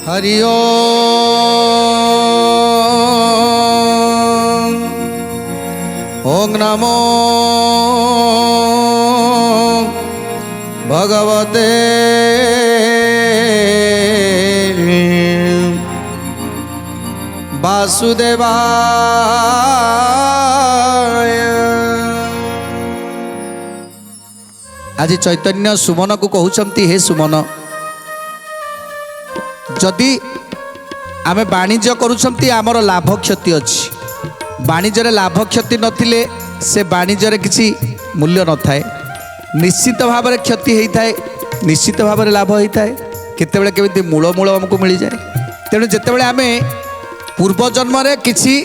हरि ओम ओम नमो भगवते वासुदेवाय। आज चैतन्य सुमन को कहउछंती हे सुमन, जदि आमे वाणिज्य करुछंती आमर लाभ क्षति अच्छी, वाणिज्य लाभ क्षति नथिले से वाणिज्य किसी मूल्य न थाए, निश्चित भाव में क्षति होता है, निश्चित भाव में लाभ होता है, केतेबेले केमिति मूल मूल हमको मिल जाए। तेणु जेतेबेले आमे पूर्व जन्म रे किसी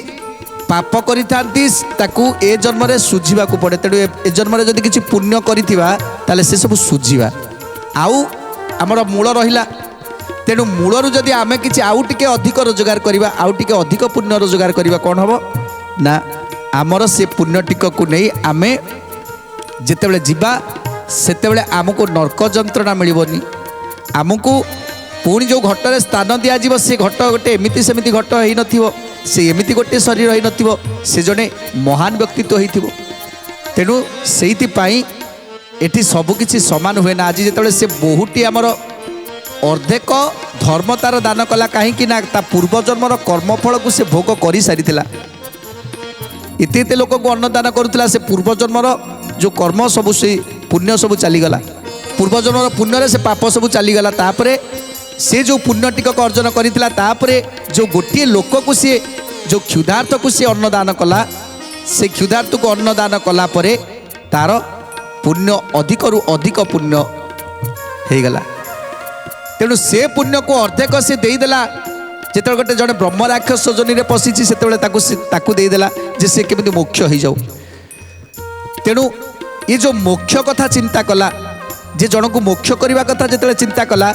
पाप करि थांती ताकू ए जन्म रे सुझिबा को पड़े। तेणु ए जन्म रे जदि किसी पुण्य करिथिबा ताले से सब सुझिबा, आउ हमर मूल रहिला। तेणु मूलरू जदि आमे किसी आउ टिके अधिक रोजगार करिबा, आउ टिके अधिक पुण्य रोजगार करिबा, कोन हबो ना आमर से पुण्य टिक को नहीं आमे जेतेबेले जिबा सेतेबेले आमको नरक जंत्रणा मिलबनी। आमको पुणी जो घटरे स्थान दिज्व से घट गोटे एमती सेमती घट हो नथिबो, से एमती गोटे शरीर हो नथिबो, से जने महान व्यक्तित्व होइथिबो। तेणु सेइति पई एठी सबकिछि समान हुए ना। आज जेतेबेले से बहुटी आमर अर्धेक धर्म तार दान कला, कहीं ना ता पूर्व जन्मर कर्मफल को से भोग कर सारी। एते लोक को अन्नदान करुला, से पूर्व जन्मर जो कर्म सबू से पुण्य सबू चलीगला, पूर्व जन्मर पुण्य से पाप सबू चलीगला। तापरे से जो पुण्य टिकक अर्जन करथिला, तापरे जो गोटे लोक को सी जो क्षुधार्थ को सी अन्नदान कला, से क्षुधार्थ को अन्नदान कला परे तार पुण्य अधिक रु अधिक पुण्य हो गला। तेणु से पुण्य को अर्धेक से देदेला। जिते गोटे जड़े ब्रह्म राक्षस जोनि रे पशिची से देदेला जे से केमिति मोक्ष हो जाऊ। तेणु ये जो मोक्ष कथा चिंता कला, जे जन को मोक्ष करने कथा जिते चिंता कला,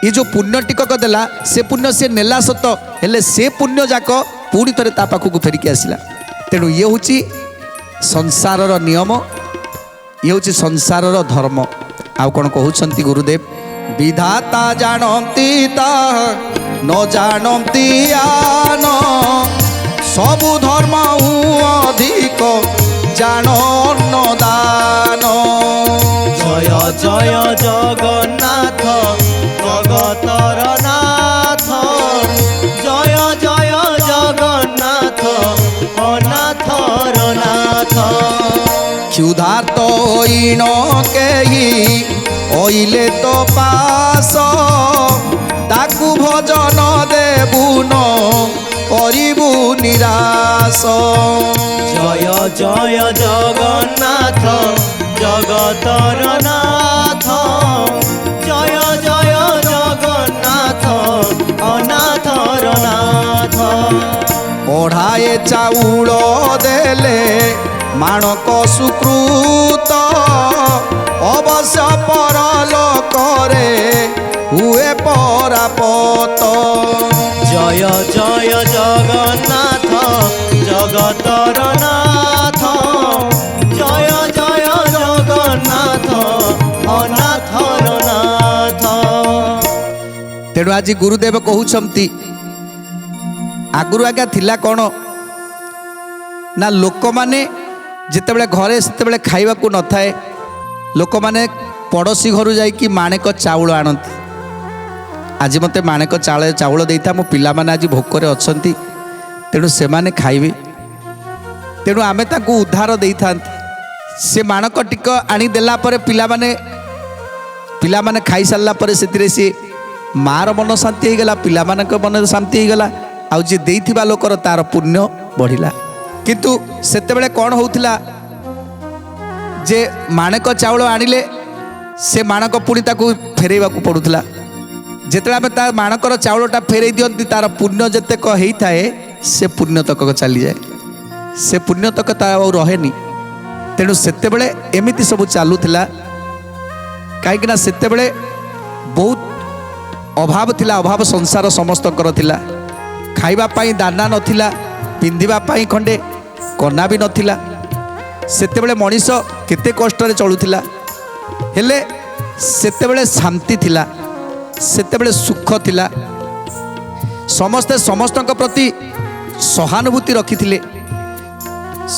ये जो पुण्य टिकक देला से पुण्य से नेला सत, हेले से पुण्य जाक पुणी थे ता पाखक फेरिकी आसला। तेणु ये हूँ संसारर नियम, ये हूँ संसारर धर्म। आउ कौन कहते गुरुदेव, विधाता जानती न जानती आन, सबु धर्म अधिक जानन दान। जय जय जगन्नाथ जगतर नाथ, जय जय जगन्नाथ अनाथर नाथ। क्षुधार्त इन केही ओइले तो पास, ताकू भजन देबुन करिबु निराश। जय जय जगन्नाथ जगतर नाथ, जय जय जगन्नाथ अनाथर नाथ। ओढ़ाए चाउल देले माणक सुकृत, अवश्य परलोकरे हुए परापत। जय जय जगन्नाथ जगतर नाथ, जय जय जगन्नाथ अनाथर नाथ। तेणु आज गुरुदेव कहउछंती, आगुरु आज्ञा थिला कौन ना लोक माने जितेबले घरे सेतेबले खाइबा को न थाए, लोक माने पड़ोसी घर जाइकी माणेक चाउल आणती। आज मते माणेक चाउल देता, मो पिला माने आज भोकरे अछंती, तेणु से माने खाइबे। तेणु आमे ताकू उद्धार देता, से माणक टिक आनी देला परे पिला माने खाई सारला परे सेतिरे से मार मन शांति हो गला, पिला मानक मन शांति हो गला, आउ जे देइथिबा लोकर तार पुण्य बढ़िला। किंतु सेतेबेले कौन होउथिला, जे माणक चाउल आनिले से माणक पुणी ताकू फेरेबा को पड़ुथिला। जेते आमे ता माणकर चाउलटा फेरई दियंती, तार पुण्य जेतेक होइथाए से पुण्य तक चली जाए, से पुण्य तक ता रहेनी। तेणु सेतेबेले एमिति सब चालुथिला, कहीं सेतेबेले बहुत अभाव थिला, अभाव संसार समस्तकर थिला। खाइबा पाई दाना नथिला, पिंधिबा पाई खंडे कना भी नथिला। ସେତେବେଳେ ମଣିଷ କେତେ କଷ୍ଟରେ ଚଳୁଥିଲା, ହେଲେ ସେତେବେଳେ ଶାନ୍ତି ଥିଲା, ସେତେବେଳେ ସୁଖ ଥିଲା, ସମସ୍ତେ ସମସ୍ତଙ୍କ ପ୍ରତି ସହାନୁଭୂତି ରଖିଥିଲେ,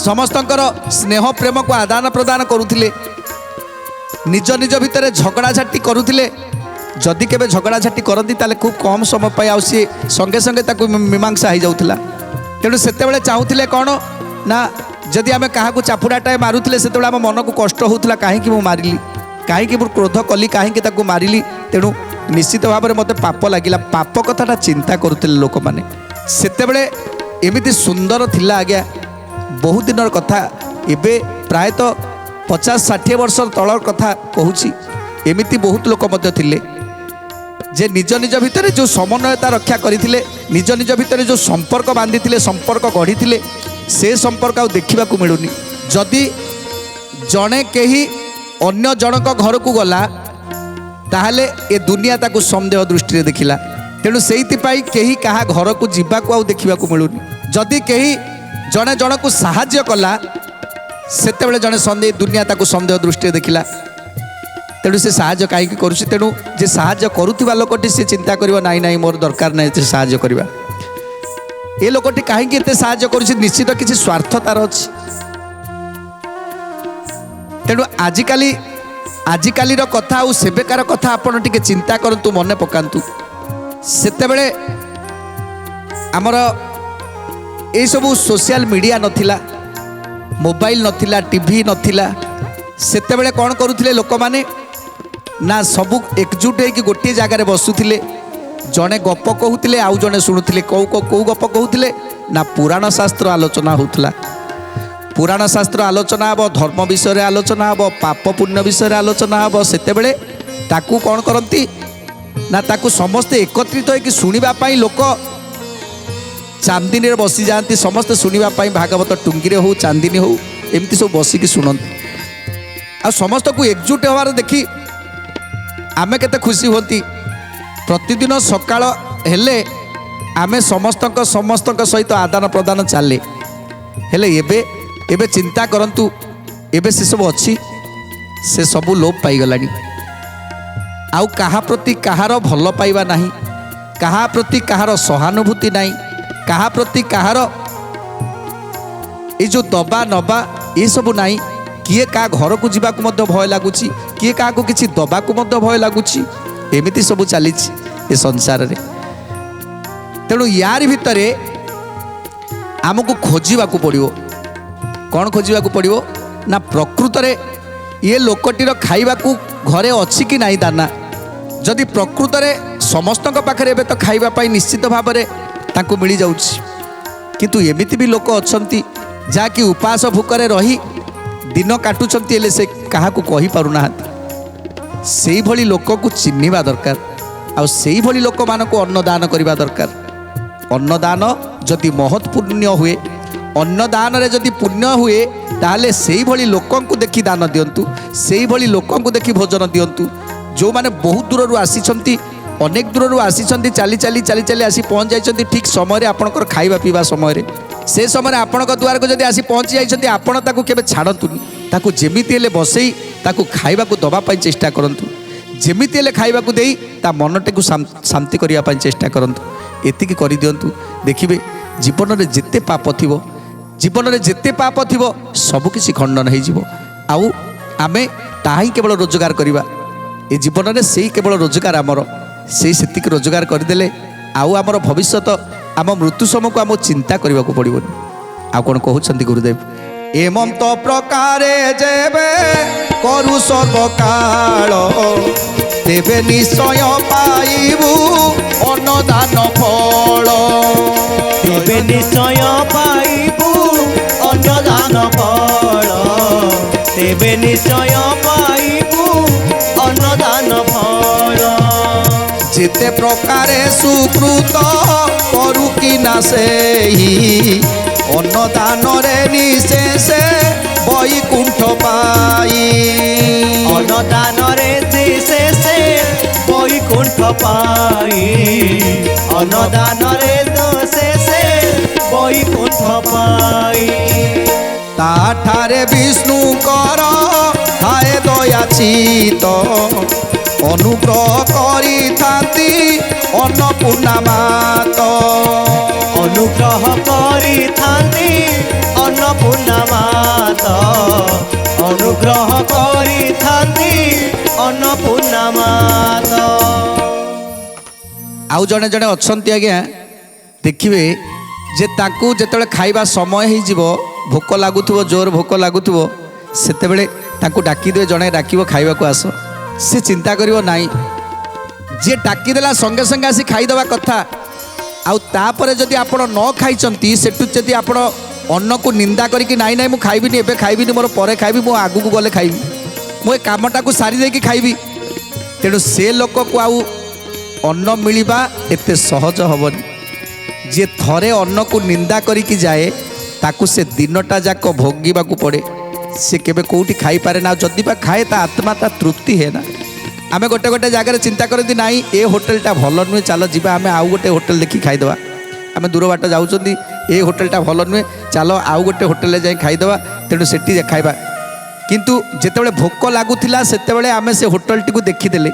ସମସ୍ତଙ୍କର ସ୍ନେହ ପ୍ରେମକୁ ଆଦାନ ପ୍ରଦାନ କରୁଥିଲେ, ନିଜ ନିଜ ଭିତରେ ଝଗଡ଼ାଝାଟି କରୁଥିଲେ। ଯଦି କେବେ ଝଗଡ଼ାଝାଟି କରନ୍ତି ତାହେଲେ ଖୁବ୍ କମ୍ ସମୟ ପାଇଁ ଆଉ ସିଏ ସଙ୍ଗେ ସଙ୍ଗେ ତାକୁ ମୀମାଂସା ହେଇଯାଉଥିଲା। ତେଣୁ ସେତେବେଳେ ଚାହୁଁଥିଲେ କ'ଣ ନା, ଯଦି ଆମେ କାହାକୁ ଚାପୁଡ଼ାଟାଏ ମାରୁଥିଲେ ସେତେବେଳେ ଆମ ମନକୁ କଷ୍ଟ ହେଉଥିଲା, କାହିଁକି ମୁଁ ମାରିଲି, କାହିଁକି ମୁଁ କ୍ରୋଧ କଲି, କାହିଁକି ତାକୁ ମାରିଲି, ତେଣୁ ନିଶ୍ଚିତ ଭାବରେ ମୋତେ ପାପ ଲାଗିଲା। ପାପ କଥାଟା ଚିନ୍ତା କରୁଥିଲେ ଲୋକମାନେ। ସେତେବେଳେ ଏମିତି ସୁନ୍ଦର ଥିଲା ଆଜ୍ଞା, ବହୁତ ଦିନର କଥା, ଏବେ ପ୍ରାୟତଃ 50-60 ବର୍ଷ ତଳର କଥା କହୁଛି। ଏମିତି ବହୁତ ଲୋକ ମଧ୍ୟ ଥିଲେ ଯେ ନିଜ ନିଜ ଭିତରେ ଯେଉଁ ସମନ୍ୱୟତା ରକ୍ଷା କରିଥିଲେ, ନିଜ ନିଜ ଭିତରେ ଯେଉଁ ସମ୍ପର୍କ ବାନ୍ଧିଥିଲେ, ସମ୍ପର୍କ ଗଢ଼ିଥିଲେ, ସେ ସମ୍ପର୍କ ଆଉ ଦେଖିବାକୁ ମିଳୁନି। ଯଦି ଜଣେ କେହି ଅନ୍ୟ ଜଣଙ୍କ ଘରକୁ ଗଲା ତାହେଲେ ଏ ଦୁନିଆ ତାକୁ ସନ୍ଦେହ ଦୃଷ୍ଟିରେ ଦେଖିଲା। ତେଣୁ ସେଇଥିପାଇଁ କେହି କାହା ଘରକୁ ଯିବାକୁ ଆଉ ଦେଖିବାକୁ ମିଳୁନି। ଯଦି କେହି ଜଣେ ଜଣକୁ ସାହାଯ୍ୟ କଲା ସେତେବେଳେ ଜଣେ ଦୁନିଆ ତାକୁ ସନ୍ଦେହ ଦୃଷ୍ଟିରେ ଦେଖିଲା। ତେଣୁ ସେ ସାହାଯ୍ୟ କାହିଁକି କରୁଛି, ତେଣୁ ଯେ ସାହାଯ୍ୟ କରୁଥିବା ଲୋକଟି ସେ ଚିନ୍ତା କରିବ ନାଇଁ ନାଇଁ ମୋର ଦରକାର ନାହିଁ ଏତେ ସାହାଯ୍ୟ କରିବା, ଏ ଲୋକଟି କାହିଁକି ଏତେ ସାହାଯ୍ୟ କରୁଛି, ନିଶ୍ଚିତ କିଛି ସ୍ୱାର୍ଥ ତାର ଅଛି। ତେଣୁ ଆଜିକାଲିର କଥା ଆଉ ସେବେକାର କଥା ଆପଣ ଟିକେ ଚିନ୍ତା କରନ୍ତୁ, ମନେ ପକାନ୍ତୁ। ସେତେବେଳେ ଆମର ଏଇସବୁ ସୋସିଆଲ ମିଡ଼ିଆ ନଥିଲା, ମୋବାଇଲ ନଥିଲା, ଟିଭି ନଥିଲା। ସେତେବେଳେ କ'ଣ କରୁଥିଲେ ଲୋକମାନେ ନା, ସବୁ ଏକଜୁଟ ହେଇକି ଗୋଟିଏ ଜାଗାରେ ବସୁଥିଲେ, ଜଣେ ଗପ କହୁଥିଲେ ଆଉ ଜଣେ ଶୁଣୁଥିଲେ। କେଉଁ ଗପ କହୁଥିଲେ ନା, ପୁରାଣ ଶାସ୍ତ୍ର ଆଲୋଚନା ହେଉଥିଲା। ପୁରାଣ ଶାସ୍ତ୍ର ଆଲୋଚନା ହେବ, ଧର୍ମ ବିଷୟରେ ଆଲୋଚନା ହେବ, ପାପ ପୁଣ୍ୟ ବିଷୟରେ ଆଲୋଚନା ହେବ। ସେତେବେଳେ ତାକୁ କ'ଣ କରନ୍ତି ନା, ତାକୁ ସମସ୍ତେ ଏକତ୍ରିତ ହେଇକି ଶୁଣିବା ପାଇଁ ଲୋକ ଚାନ୍ଦିନୀରେ ବସିଯାଆନ୍ତି, ସମସ୍ତେ ଶୁଣିବା ପାଇଁ। ଭାଗବତ ଟୁଙ୍ଗିରେ ହେଉ, ଚାନ୍ଦିନୀ ହେଉ, ଏମିତି ସବୁ ବସିକି ଶୁଣନ୍ତି। ଆଉ ସମସ୍ତଙ୍କୁ ଏକଜୁଟ ହେବାର ଦେଖି ଆମେ କେତେ ଖୁସି ହୁଅନ୍ତି। ପ୍ରତିଦିନ ସକାଳ ହେଲେ ଆମେ ସମସ୍ତଙ୍କ ସହିତ ଆଦାନ ପ୍ରଦାନ ଚାଲେ। ହେଲେ ଏବେ ଚିନ୍ତା କରନ୍ତୁ, ଏବେ ସେସବୁ ଅଛି, ସେ ସବୁ ଲୋପ ପାଇଗଲାଣି। ଆଉ କାହା ପ୍ରତି କାହାର ଭଲ ପାଇବା ନାହିଁ, କାହା ପ୍ରତି କାହାର ସହାନୁଭୂତି ନାହିଁ, କାହା ପ୍ରତି କାହାର ଏ ଯେଉଁ ଦବା ନବା ଏସବୁ ନାହିଁ। କିଏ କାହା ଘରକୁ ଯିବାକୁ ମଧ୍ୟ ଭୟ ଲାଗୁଛି, କିଏ କାହାକୁ କିଛି ଦବାକୁ ମଧ୍ୟ ଭୟ ଲାଗୁଛି। ଏମିତି ସବୁ ଚାଲିଛି ଏ ସଂସାରରେ। ତେଣୁ ୟାରି ଭିତରେ ଆମକୁ ଖୋଜିବାକୁ ପଡ଼ିବ। କ'ଣ ଖୋଜିବାକୁ ପଡ଼ିବ ନା, ପ୍ରକୃତରେ ଏ ଲୋକଟିର ଖାଇବାକୁ ଘରେ ଅଛି କି ନାହିଁ ଦାନା। ଯଦି ପ୍ରକୃତରେ ସମସ୍ତଙ୍କ ପାଖରେ ଏବେ ତ ଖାଇବା ପାଇଁ ନିଶ୍ଚିତ ଭାବରେ ତାଙ୍କୁ ମିଳିଯାଉଛି, କିନ୍ତୁ ଏମିତି ବି ଲୋକ ଅଛନ୍ତି ଯାହାକି ଉପାସ ଭୋକରେ ରହି ଦିନ କାଟୁଛନ୍ତି, ହେଲେ ସେ କାହାକୁ କହିପାରୁନାହାନ୍ତି। ସେଇଭଳି ଲୋକକୁ ଚିହ୍ନିବା ଦରକାର, ଆଉ ସେଇଭଳି ଲୋକମାନଙ୍କୁ ଅନ୍ନଦାନ କରିବା ଦରକାର। ଅନ୍ନଦାନ ଯଦି ମହତ୍ ପୁଣ୍ୟ ହୁଏ, ଅନ୍ନଦାନରେ ଯଦି ପୁଣ୍ୟ ହୁଏ, ତାହେଲେ ସେଇଭଳି ଲୋକଙ୍କୁ ଦେଖି ଦାନ ଦିଅନ୍ତୁ, ସେଇଭଳି ଲୋକଙ୍କୁ ଦେଖି ଭୋଜନ ଦିଅନ୍ତୁ। ଯେଉଁମାନେ ବହୁତ ଦୂରରୁ ଆସିଛନ୍ତି, ଅନେକ ଦୂରରୁ ଆସିଛନ୍ତି, ଚାଲି ଚାଲି ଆସି ପହଞ୍ଚି ଯାଇଛନ୍ତି ଠିକ୍ ସମୟରେ, ଆପଣଙ୍କର ଖାଇବା ପିଇବା ସମୟରେ। ସେ ସମୟରେ ଆପଣଙ୍କ ଦୁଆରକୁ ଯଦି ଆସି ପହଞ୍ଚି ଯାଇଛନ୍ତି, ଆପଣ ତାକୁ କେବେ ଛାଡ଼ନ୍ତୁନି। ତାକୁ ଯେମିତି ହେଲେ ବସେଇ ତାକୁ ଖାଇବାକୁ ଦେବା ପାଇଁ ଚେଷ୍ଟା କରନ୍ତୁ। ଯେମିତି ହେଲେ ଖାଇବାକୁ ଦେଇ ତା ମନଟିକୁ ଶାନ୍ତି କରିବା ପାଇଁ ଚେଷ୍ଟା କରନ୍ତୁ। ଏତିକି କରିଦିଅନ୍ତୁ, ଦେଖିବେ ଜୀବନରେ ଯେତେ ପାପ ଥିବ ସବୁକିଛି ଖଣ୍ଡନ ହେଇଯିବ। ଆଉ ଆମେ ତାହା ହିଁ କେବଳ ରୋଜଗାର କରିବା ଏ ଜୀବନରେ। ସେଇ କେବଳ ରୋଜଗାର ଆମର, ସେତିକି ରୋଜଗାର କରିଦେଲେ ଆଉ ଆମର ଭବିଷ୍ୟତ, ଆମ ମୃତ୍ୟୁ ସମୟକୁ ଆମକୁ ଚିନ୍ତା କରିବାକୁ ପଡ଼ିବନି। ଆଉ କ'ଣ କହୁଛନ୍ତି ଗୁରୁଦେବ? ଏମନ୍ତ ପ୍ରକାରେ ଯେବେ କରୁ ସର୍ବକାଳ, ତେବେ ନିଶ୍ଚୟ ପାଇବୁ ଅନ୍ନଦାନ ଫଳ। ତେବେ ନିଶ୍ଚୟ ପାଇବୁ ଅନ୍ନଦାନ ଫଳ, ତେବେ ନିଶ୍ଚୟ ପାଇବୁ ଅନ୍ନଦାନ ଫଳ। ଯେତେ ପ୍ରକାରେ ସୁକୃତ କରୁ କି ନା ସେହି, ଅନ୍ନଦାନରେ ନିଶେଷେ ବୈକୁଣ୍ଠ ପାଇ। ଅନ୍ନଦାନରେ ନିଶେଷେ বৈকুণ্ঠ পাই, অন্নদানরে দোষে বৈকুণ্ঠ পাই। তাঠারে ଆରେ ବିଷ୍ଣୁଙ୍କର ଥାଏ ଦୟାଚିତ ଅନୁଗ୍ରହ କରିଥାନ୍ତି ଅନ୍ନପୂର୍ଣ୍ଣା ମାତ ଅନୁଗ୍ରହ କରିଥାନ୍ତି ଅନ୍ନପୂର୍ଣ୍ଣା ମାତ ଅନୁଗ୍ରହ କରିଥାନ୍ତି ଅନ୍ନପୂର୍ଣ୍ଣା ମାତ। ଆଉ ଜଣେ ଜଣେ ଅଛନ୍ତି ଆଜ୍ଞା ଦେଖିବେ ଯେ ତାଙ୍କୁ ଯେତେବେଳେ ଖାଇବା ସମୟ ହେଇଯିବ ଭୋକ ଲାଗୁଥିବ ଜୋର ଭୋକ ଲାଗୁଥିବ ସେତେବେଳେ ତାଙ୍କୁ ଡାକିଦେବେ ଜଣେ ଡାକିବ ଖାଇବାକୁ ଆସ ସେ ଚିନ୍ତା କରିବ ନାହିଁ ଯିଏ ଡାକିଦେଲା ସଙ୍ଗେ ସଙ୍ଗେ ଆସି ଖାଇଦେବା କଥା। ଆଉ ତାପରେ ଯଦି ଆପଣ ନ ଖାଇଛନ୍ତି ସେଠୁ ଯଦି ଆପଣ ଅନ୍ନକୁ ନିନ୍ଦା କରିକି ନାଇଁ ନାଇଁ ମୁଁ ଖାଇବିନି ଏବେ ଖାଇବିନି ମୋର ପରେ ଖାଇବି ମୁଁ ଆଗକୁ ଗଲେ ଖାଇବି ମୁଁ ଏ କାମଟାକୁ ସାରି ଦେଇକି ଖାଇବି ତେଣୁ ସେ ଲୋକକୁ ଆଉ ଅନ୍ନ ମିଳିବା ଏତେ ସହଜ ହେବନି। ଯିଏ ଥରେ ଅନ୍ନକୁ ନିନ୍ଦା କରିକି ଯାଏ ତାକୁ ସେ ଦିନଟା ଯାକ ଭୋଗିବାକୁ ପଡ଼େ ସେ କେବେ କେଉଁଠି ଖାଇପାରେ ନା। ଯଦି ବା ଖାଏ ତା ଆତ୍ମାଟା ତୃପ୍ତି ହୁଏ ନା। ଆମେ ଗୋଟେ ଗୋଟେ ଜାଗାରେ ଚିନ୍ତା କରନ୍ତି ନାଇଁ ଏ ହୋଟେଲଟା ଭଲ ନୁହେଁ ଚାଲ ଯିବା ଆମେ ଆଉ ଗୋଟେ ହୋଟେଲ ଦେଖି ଖାଇଦେବା। ଆମେ ଦୂର ବାଟ ଯାଉଛନ୍ତି ଏ ହୋଟେଲଟା ଭଲ ନୁହେଁ ଚାଲ ଆଉ ଗୋଟେ ହୋଟେଲରେ ଯାଇ ଖାଇଦେବା ତେଣୁ ସେଠି ଖାଇବା। କିନ୍ତୁ ଯେତେବେଳେ ଭୋକ ଲାଗୁଥିଲା ସେତେବେଳେ ଆମେ ସେ ହୋଟେଲଟିକୁ ଦେଖିଦେଲେ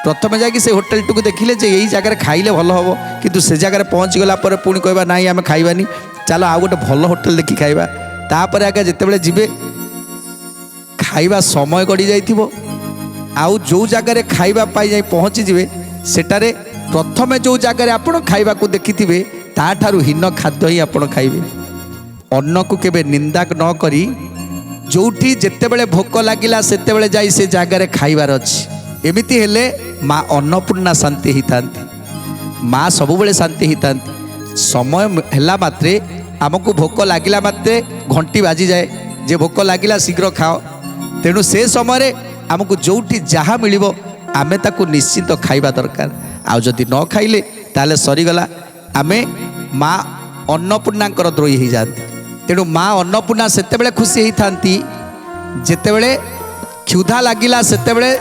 ପ୍ରଥମେ ଯାଇକି ସେ ହୋଟେଲଟିକୁ ଦେଖିଲେ ଯେ ଏଇ ଜାଗାରେ ଖାଇଲେ ଭଲ ହେବ କିନ୍ତୁ ସେ ଜାଗାରେ ପହଞ୍ଚିଗଲା ପରେ ପୁଣି କହିବା ନାଇଁ ଆମେ ଖାଇବାନି ଚାଲ ଆଉ ଗୋଟେ ଭଲ ହୋଟେଲ ଦେଖି ଖାଇବା। ତାପରେ ଆଜ୍ଞା ଯେତେବେଳେ ଯିବେ ଖାଇବା ସମୟ ଗଡ଼ି ଯାଇଥିବ ଆଉ ଯେଉଁ ଜାଗାରେ ଖାଇବା ପାଇଁ ଯାଇ ପହଞ୍ଚିଯିବେ ସେଠାରେ ପ୍ରଥମେ ଯେଉଁ ଜାଗାରେ ଆପଣ ଖାଇବାକୁ ଦେଖିଥିବେ ତାଠାରୁ ହୀନ ଖାଦ୍ୟ ହିଁ ଆପଣ ଖାଇବେ। ଅନ୍ନକୁ କେବେ ନିନ୍ଦା ନ କରି ଯେଉଁଠି ଯେତେବେଳେ ଭୋକ ଲାଗିଲା ସେତେବେଳେ ଯାଇ ସେ ଜାଗାରେ ଖାଇବାର ଅଛି। ଏମିତି ହେଲେ ମା ଅନ୍ନପୂର୍ଣ୍ଣା ଶାନ୍ତି ହେଇଥାନ୍ତି ମା ସବୁବେଳେ ଶାନ୍ତି ହେଇଥାନ୍ତି। ସମୟ ହେଲା ମାତ୍ରେ ଆମକୁ ଭୋକ ଲାଗିଲା ମାତ୍ରେ ଘଣ୍ଟି ବାଜିଯାଏ ଯେ ଭୋକ ଲାଗିଲା ଶୀଘ୍ର ଖାଅ। ତେଣୁ ସେ ସମୟରେ ଆମକୁ ଯେଉଁଠି ଯାହା ମିଳିବ ଆମେ ତାକୁ ନିଶ୍ଚିନ୍ତ ଖାଇବା ଦରକାର। ଆଉ ଯଦି ନ ଖାଇଲେ ତାହେଲେ ସରିଗଲା ଆମେ ମା ଅନ୍ନପୂର୍ଣ୍ଣାଙ୍କର ଦ୍ରୋହୀ ହେଇଯାଆନ୍ତି। ତେଣୁ ମା ଅନ୍ନପୂର୍ଣ୍ଣା ସେତେବେଳେ ଖୁସି ହେଇଥାନ୍ତି ଯେତେବେଳେ କ୍ଷୁଧା ଲାଗିଲା ସେତେବେଳେ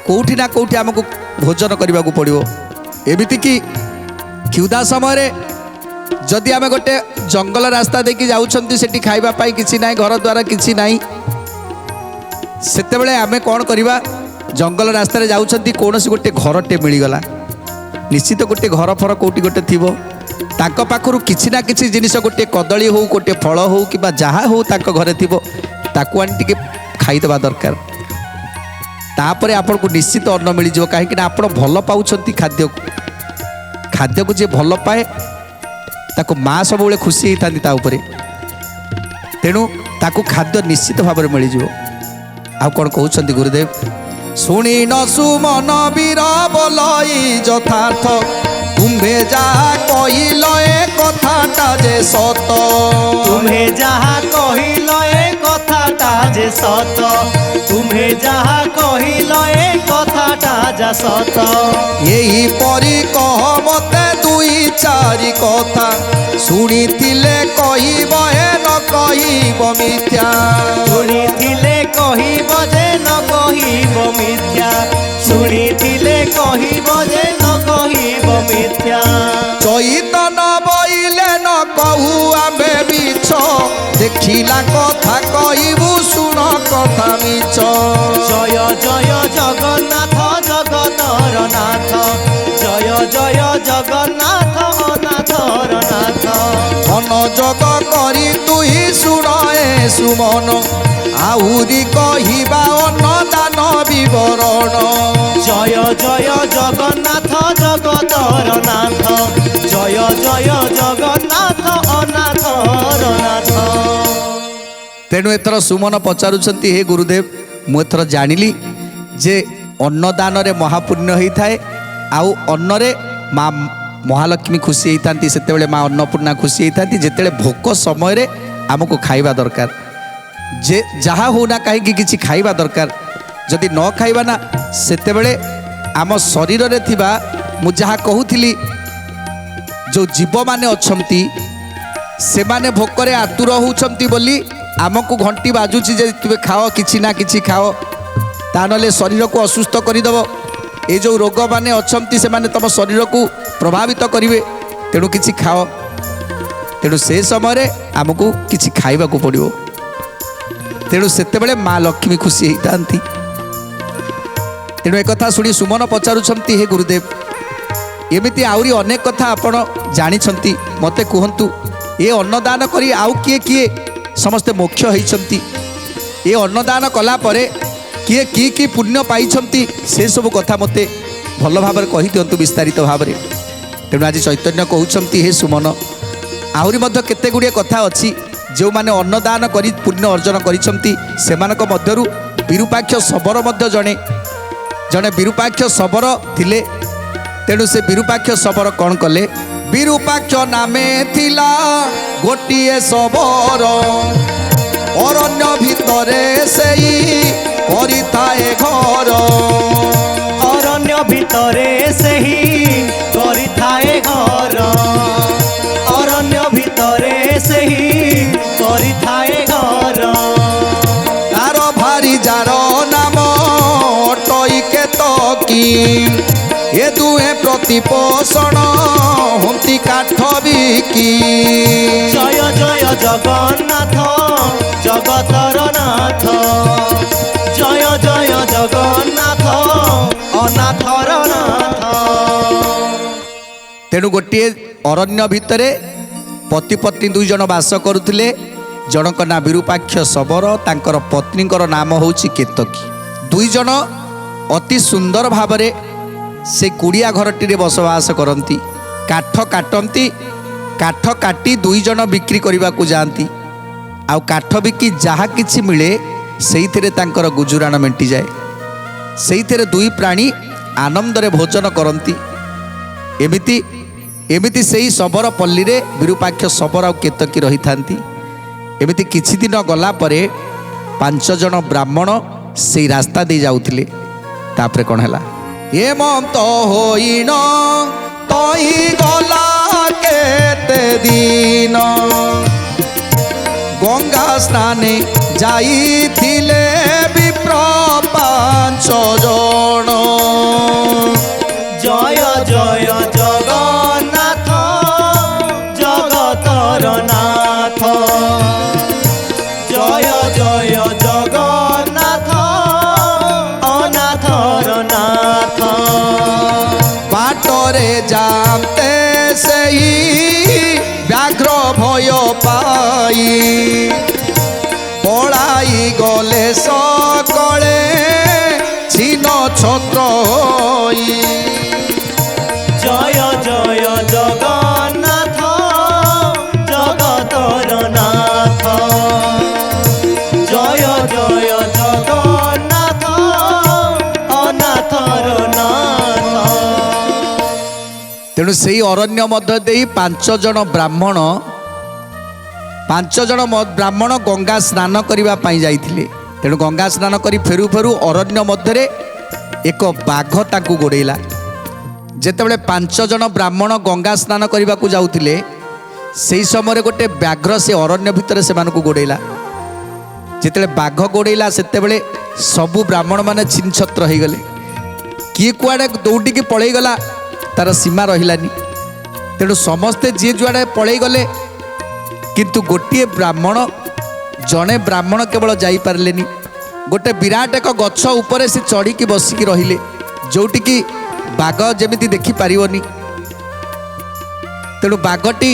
କେଉଁଠି ନା କେଉଁଠି ଆମକୁ ଭୋଜନ କରିବାକୁ ପଡ଼ିବ। ଏମିତିକି କ୍ଷୁଧା ସମୟରେ ଯଦି ଆମେ ଗୋଟେ ଜଙ୍ଗଲ ରାସ୍ତା ଦେଇକି ଯାଉଛନ୍ତି ସେଠି ଖାଇବା ପାଇଁ କିଛି ନାହିଁ ଘର ଦ୍ୱାରା କିଛି ନାହିଁ ସେତେବେଳେ ଆମେ କ'ଣ କରିବା ଜଙ୍ଗଲ ରାସ୍ତାରେ ଯାଉଛନ୍ତି କୌଣସି ଗୋଟେ ଘରଟେ ମିଳିଗଲା ନିଶ୍ଚିତ ଗୋଟେ ଘର ଫର କେଉଁଠି ଗୋଟେ ଥିବ ତାଙ୍କ ପାଖରୁ କିଛି ନା କିଛି ଜିନିଷ ଗୋଟିଏ କଦଳୀ ହେଉ ଗୋଟିଏ ଫଳ ହେଉ କିମ୍ବା ଯାହା ହେଉ ତାଙ୍କ ଘରେ ଥିବ ତାକୁ ଆଣି ଟିକେ ଖାଇଦେବା ଦରକାର। ତାପରେ ଆପଣଙ୍କୁ ନିଶ୍ଚିତ ଅନ୍ନ ମିଳିଯିବ କାହିଁକିନା ଆପଣ ଭଲ ପାଉଛନ୍ତି ଖାଦ୍ୟକୁ ଯିଏ ଭଲ ପାଏ ତାକୁ ମା ସବୁବେଳେ ଖୁସି ହେଇଥାନ୍ତି ତା ଉପରେ ତେଣୁ ତାକୁ ଖାଦ୍ୟ ନିଶ୍ଚିତ ଭାବରେ ମିଳିଯିବ। ଆଉ କ'ଣ କହୁଛନ୍ତି ଗୁରୁଦେବ ଶୁଣି ନ ସୁମନ ବୀର ବୋଲଇ ଯଥାର୍ଥ ତୁମ୍ଭେ ଯାହା କହିଲ ଏ କଥାଟା ଯେ ସତ ତୁମ୍ଭେ ଯାହା କହିଲ ଏ କଥାଟା ଯେ ସତ ତୁମ୍ଭେ ଯାହା କହିଲ ଏ କଥାଟା ଯା ସତ ଏହିପରି କହ ମତେ ଦୁଇ ଚାରି କଥା ଶୁଣିଥିଲେ କହିବ ଏ ନ କହିବ ମିଥ୍ୟା ଶୁଣିଥିଲେ କହିବ ଯେ ନ କହିବ ମିଥ୍ୟା ଶୁଣିଥିଲେ କହିବ ଯେ ନ କହିବ ମିଥ୍ୟା ଚୈତନ ବଇଲେ ନ କହୁ ଆମେ ମିଛ ଦେଖିଲା କଥା କହିବୁ ଶୁଣ କଥା ମିଛ ଜୟ ଜୟ ଜଗନ୍ନାଥ ଜଗତର ନାଥ ଜୟ ଜୟ ଜଗନ୍ନାଥ ଅନାଥର ନାଥ ମନୋଯୋଗ କରି ତୁଇ ଶୁଣ ଏ ସୁମନ ଆହୁରି କହିବା ଅନ୍ନଦାନ ବିବରଣ ଜୟ ଜୟ ଜଗନ୍ନାଥ ଜଗତର ନାଥ ଜୟ ଜୟ ଜଗନ୍ନାଥ ଅନାଥର ନାଥ। ତେଣୁ ଏଥର ସୁମନ ପଚାରୁଛନ୍ତି ହେ ଗୁରୁଦେବ ମୁଁ ଏଥର ଜାଣିଲି ଯେ ଅନ୍ନଦାନରେ ମହାପୁଣ୍ୟ ହେଇଥାଏ ଆଉ ଅନ୍ନରେ ମା ମହାଲକ୍ଷ୍ମୀ ଖୁସି ହେଇଥାନ୍ତି ସେତେବେଳେ ମା ଅନ୍ନପୂର୍ଣ୍ଣା ଖୁସି ହେଇଥାନ୍ତି ଯେତେବେଳେ ଭୋକ ସମୟରେ ଆମକୁ ଖାଇବା ଦରକାର ଯେ ଯାହା ହେଉନା କାହିଁକି କିଛି ଖାଇବା ଦରକାର ଯଦି ନ ଖାଇବା ନା ସେତେବେଳେ ଆମ ଶରୀରରେ ଥିବା ମୁଁ ଯାହା କହୁଥିଲି ଯେଉଁ ଜୀବମାନେ ଅଛନ୍ତି ସେମାନେ ଭୋକରେ ଆତୁର ହେଉଛନ୍ତି ବୋଲି ଆମକୁ ଘଣ୍ଟି ବାଜୁଛି ଯେ ତୁମେ ଖାଅ କିଛି ନା କିଛି ଖାଅ ତା ନହେଲେ ଶରୀରକୁ ଅସୁସ୍ଥ କରିଦେବ ଏ ଯେଉଁ ରୋଗମାନେ ଅଛନ୍ତି ସେମାନେ ତୁମ ଶରୀରକୁ ପ୍ରଭାବିତ କରିବେ ତେଣୁ କିଛି ଖାଅ ତେଣୁ ସେ ସମୟରେ ଆମକୁ କିଛି ଖାଇବାକୁ ପଡ଼ିବ। तेणु सेतेबेले माँ लक्ष्मी खुशी होता। तेणु एक शुणी सुमन पचारुंट हे गुरुदेव एमती आहरी अनेक कथा आपण जानी मते कहतु ये अन्नदान करी आउ किए किए समस्ते मोक्ष होती ये अन्नदान कला परे किए कि पुण्य पाई से सब कथा मते भल भाव कही दिंतु विस्तारित भाव में। तेणु आज चैतन्य कहते हे सुमन आहरी केते गुड़िए कथा अच्छी जो माने अन्नदान करी पुण्य अर्जन करिसंती सेमानक मध्यरु विरूपाक्ष शबर मध्य जणे जणे विरूपाक्ष शबर थिले। तेणु से विरूपाक्ष शबर कौन कले विरूपाक्ष नामे थिला गोटिए शबर अरण्य भितरे सेई करिथाए घर अरण्य भितरे सेही करिथाए घर अरण्य भितरे सेही करिथाए घर तार भारी जार नाम टई केतकी ये दुहे प्रतिपोषण हुंती काठ बिकी जय जय जगन्नाथ जगतर नाथ जय जय जगन्नाथ अनाथर नाथ। तेणु गोटे अरण्य भितरे पति पत्नी दुई जन बास करुथिले जनक ना विरूपाक्ष शबर तांकर पत्नीकर नाम होउछि केतकी। दुई जन अति सुंदर भावरे से कुड़िया घरटी बसवास करती काठ काटती काठ काटी दुई जन बिक्री करने को जाती आउ काठ बिकी जहाँ किछि मिले से तांकर गुजुराण मेंटी जाए से दुई प्राणी आनंदरे भोजन करती। एमिति एमिति सेही शबर पल्ली रे विरूपाक्ष शबर आउ केतकी रही थांती। एमिति किछि दिन गला परे 5 जन ब्राह्मण से रास्ता दे जाउथिले। तापरे कोन हला हेमंत होइण तई गला केते दिन गंगा स्नाने जाइथिले विप्र 5 जन जय जय जगन्नाथ जगतर नाथ जय जय जगन्नाथ अनाथर नाथ बाटरे जानते सही व्याघ्र भय पाई पड़ाई गले सकले छिन छत्र होई जय जय जगन्नाथ जगतर नाथ जय जय जगन्नाथ अनाथर नाथ। तेणु से अरण्य मध्य दे 5 जन ब्राह्मण 5 जन ब्राह्मण गंगा स्नान करने जाइथिले। तेणु गंगा स्नान करी फेरु फेरु अरण्य मध्य एक बाघ ताकू गोड़ेला। जेतेबेले 5 जन ब्राह्मण गंगा स्नान करने को जाउथिले से समय गोटे व्याघ्र से अरण्य भितर से गोड़ेला। जेतेबेले बाघ गोड़ेला सेतेबेले सबु ब्राह्मण माने छिन छत्र हो गले किए कुआड़े दौड़िकी पलई गला तार सीमा रहिलानी। तेणु समस्ते जी जुआड़े पलई गले किंतु गोटे ब्राह्मण जड़े ब्राह्मण केवल जाई पारलेनी गोटे विराट एक गछ उपरे से चढ़ी बसिकी रहिले जोटिकी बाघ जेमिति देखी पारिबनी। तेणु बाघटी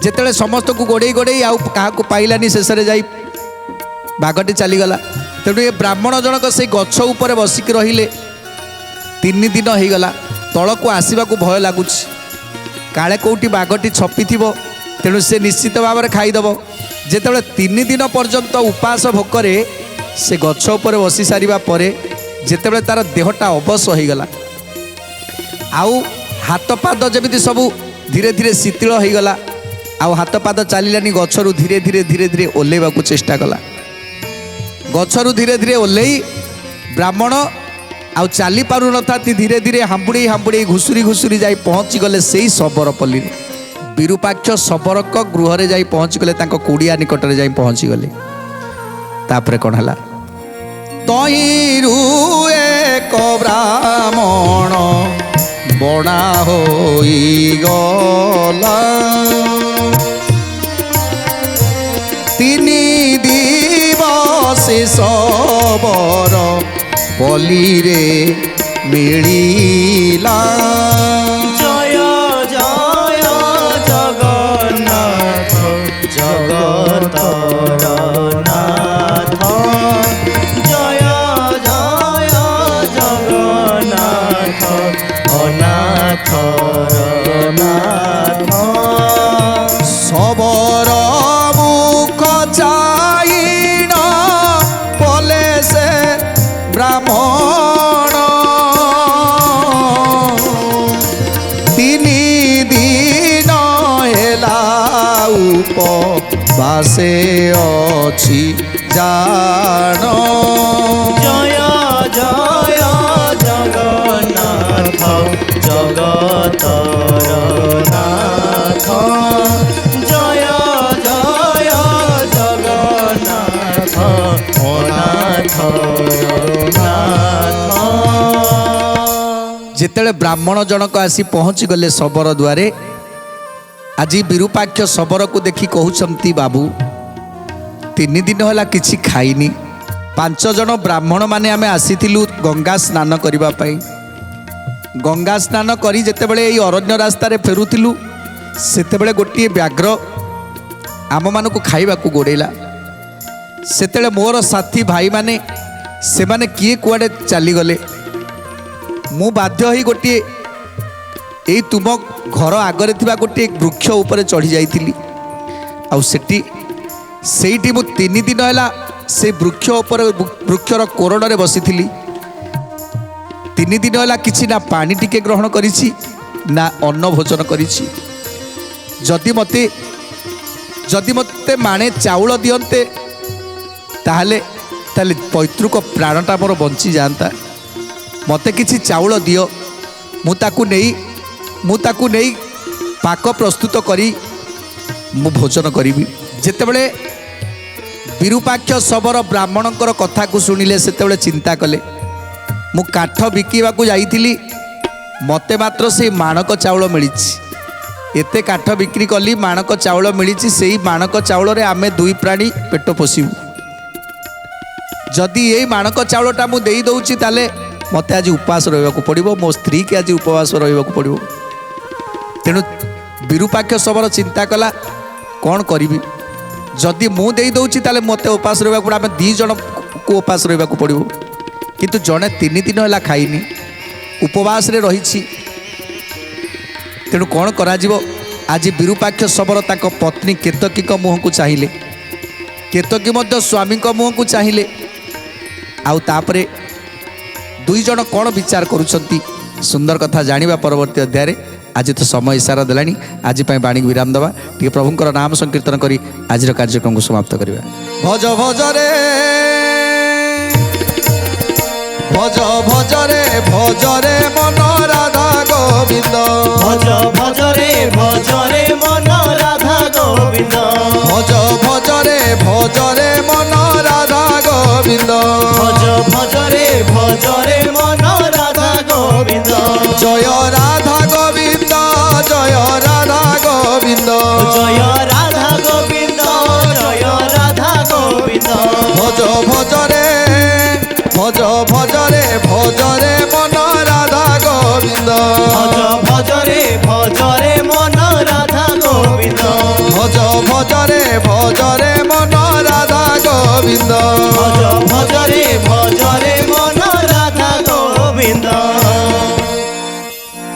जेतेबेले समस्त को गोड़े गोड़े आउ काहाकू पाइलानी शेष जाई बाघटी चलीगला। तेणु ये ब्राह्मण जनक से गछ उपरे बसिकी रहिले 3 दिन हो गला तल को आसवा को भय लगुच काले कौटी बाघटी छपी थी। तेणु से निश्चित भाव में खाईदेव। जेतेबेले 3 दिन पर्यंत उपास भोकरे से गछ उपरे बसी सारिबा परे जेतेबेले तार देहटा अवश्य हो गला आउ हाथ पाद जमिति सब धीरे धीरे शिथिल हो गला आउ हाथ पाद चलिलानी गछरु धीरे धीरे धीरे धीरे ओल्लेवा को चेष्टा कला। गछरु धीरे धीरे ओल्लेई ब्राह्मण आउ चली पारु नथा धीरे धीरे हांबुड़ी हांबुड़ी घुसुरी घुसुरी जाई पहुँची गले से शबर पल्ली विरूपाक्ष शबरक गृह जाई पहुँची गले तांको कुड़िया निकट में जाई पहुँची गले। तापरे कौन हला तईरु एक ब्राह्मण बणा होई गला 3 दिन ସେ ସବର ପଲିରେ ମିଳିଲା। জয় জয় জগন্নাথ জগতর নাথ। জয় জয় জগন্নাথ অনাথর নাথ। সবর মুখ চাইন পলে সে ব্রাহ্মণ তিনি দিন হেলা উপবাসে অছি জাণ। জয় জয় জগন্নাথ জগতর নাথ। জয় জয় জগন্নাথ অনাথর নাথ। যেତେବେଳେ ବ୍ରାହ୍ମଣ ଜଣକ ଆସି ପହଞ୍ଚିଗଲେ ଶବର ଦୁଆରେ, ଆଜି ବିରୂପାକ୍ଷ ଶବରକୁ ଦେଖି କହୁଛନ୍ତି, ବାବୁ 3 ଦିନ ହେଲା କିଛି ଖାଇନି। 5 ଜଣ ବ୍ରାହ୍ମଣ ମାନେ ଆମେ ଆସିଥିଲୁ ଗଙ୍ଗା ସ୍ନାନ କରିବା ପାଇଁ। ଗଙ୍ଗା ସ୍ନାନ କରି ଯେତେବେଳେ ଏଇ ଅରଣ୍ୟ ରାସ୍ତାରେ ଫେରୁଥିଲୁ, ସେତେବେଳେ ଗୋଟିଏ ବ୍ୟାଘ୍ର ଆମମାନଙ୍କୁ ଖାଇବାକୁ ଗୋଡ଼େଇଲା। ସେତେବେଳେ ମୋର ସାଥୀ ଭାଇମାନେ ସେମାନେ କିଏ କୁଆଡ଼େ ଚାଲିଗଲେ। ମୁଁ ବାଧ୍ୟ ହୋଇ ଗୋଟିଏ ଏଇ ତୁମ ଘର ଆଗରେ ଥିବା ଗୋଟିଏ ବୃକ୍ଷ ଉପରେ ଚଢ଼ି ଯାଇଥିଲି। ଆଉ ସେଇଠି ମୁଁ 3 ଦିନ ହେଲା ସେ ବୃକ୍ଷ ଉପରେ ବୃକ୍ଷର କୋରଡ଼ରେ ବସିଥିଲି। 3 ଦିନ ହେଲା କିଛି ନା ପାଣି ଟିକେ ଗ୍ରହଣ କରିଛି ନା ଅନ୍ନ ଭୋଜନ କରିଛି। ଯଦି ମୋତେ ମାଣେ ଚାଉଳ ଦିଅନ୍ତେ ତାହେଲେ ପୈତୃକ ପ୍ରାଣଟା ମୋର ବଞ୍ଚିଯାଆନ୍ତା। ମୋତେ କିଛି ଚାଉଳ ଦିଅ, ମୁଁ ତାକୁ ନେଇ ପାକ ପ୍ରସ୍ତୁତ କରି ମୁଁ ଭୋଜନ କରିବି। ଯେତେବେଳେ ବିରୂପାକ୍ଷ ଶବର ବ୍ରାହ୍ମଣଙ୍କର କଥାକୁ ଶୁଣିଲେ, ସେତେବେଳେ ଚିନ୍ତା କଲେ, ମୁଁ କାଠ ବିକିବାକୁ ଯାଇଥିଲି, ମୋତେ ମାତ୍ର ସେଇ ମାଣକ ଚାଉଳ ମିଳିଛି। ଏତେ କାଠ ବିକ୍ରି କଲି, ମାଣକ ଚାଉଳ ମିଳିଛି। ସେଇ ମାଣକ ଚାଉଳରେ ଆମେ 2 ପ୍ରାଣୀ ପେଟ ପୋଷିବୁ। ଯଦି ଏଇ ମାଣକ ଚାଉଳଟା ମୁଁ ଦେଇ ଦେଉଛି, ତାହେଲେ ମୋତେ ଆଜି ଉପବାସ ରହିବାକୁ ପଡ଼ିବ, ମୋ ସ୍ତ୍ରୀକି ଆଜି ଉପବାସ ରହିବାକୁ ପଡ଼ିବ। ତେଣୁ ବିରୂପାକ୍ଷ ଶବର ଚିନ୍ତା କଲା, କ'ଣ କରିବି? ଯଦି ମୁଁ ଦେଇ ଦେଉଛି ତାହେଲେ ମୋତେ ଉପାସ ରହିବାକୁ ପଡ଼ିବ, ଆମେ 2 ଜଣକୁ ଉପାସ ରହିବାକୁ ପଡ଼ିବ। କିନ୍ତୁ ଜଣେ 3 ଦିନ ହେଲା ଖାଇନି, ଉପବାସରେ ରହିଛି। ତେଣୁ କ'ଣ କରାଯିବ? ଆଜି ବିରୂପାକ୍ଷ ଶବର ତାଙ୍କ ପତ୍ନୀ କେତକୀଙ୍କ ମୁହଁକୁ ଚାହିଁଲେ, କେତକୀ ମଧ୍ୟ ସ୍ୱାମୀଙ୍କ ମୁହଁକୁ ଚାହିଁଲେ। ଆଉ ତାପରେ 2 ଜଣ କ'ଣ ବିଚାର କରୁଛନ୍ତି, ସୁନ୍ଦର କଥା ଜାଣିବା ପରବର୍ତ୍ତୀ ଅଧ୍ୟାୟରେ। ଆଜି ତ ସମୟ ଇସାରା ଦେଲାଣି, ଆଜି ପାଇଁ ବାଣୀକୁ ବିରାମ ଦେବା। ଟିକେ ପ୍ରଭୁଙ୍କର ନାମ ସଂକୀର୍ତ୍ତନ କରି ଆଜିର କାର୍ଯ୍ୟକ୍ରମକୁ ସମାପ୍ତ କରିବା। ଭଜ ଭଜରେ ଭଜ ଭଜରେ ଭଜରେ ମନ ରାଧା ଗୋବିନ୍ଦ। ভজ ভজরে ভজরে মন রাধা গোবিন্দ। ভজ ভজরে ভজরে মন রাধা গোবিন্দ। ভজ ভজরে ভজরে মন রাধা গোবিন্দ। জয় রাধা গোবিন্দ, জয় রাধা গোবিন্দ, জয় রাধা গোবিন্দ, জয় রাধা গোবিন্দ। ভজ ভজরে ভজ ভজরে ভজরে মন রাধা গোবিন্দ। ভজ ভজরে ভজরে মন রাধা গোবিন্দ। ভজ ভজরে ভজরে মন রাধা গোবিন্দ।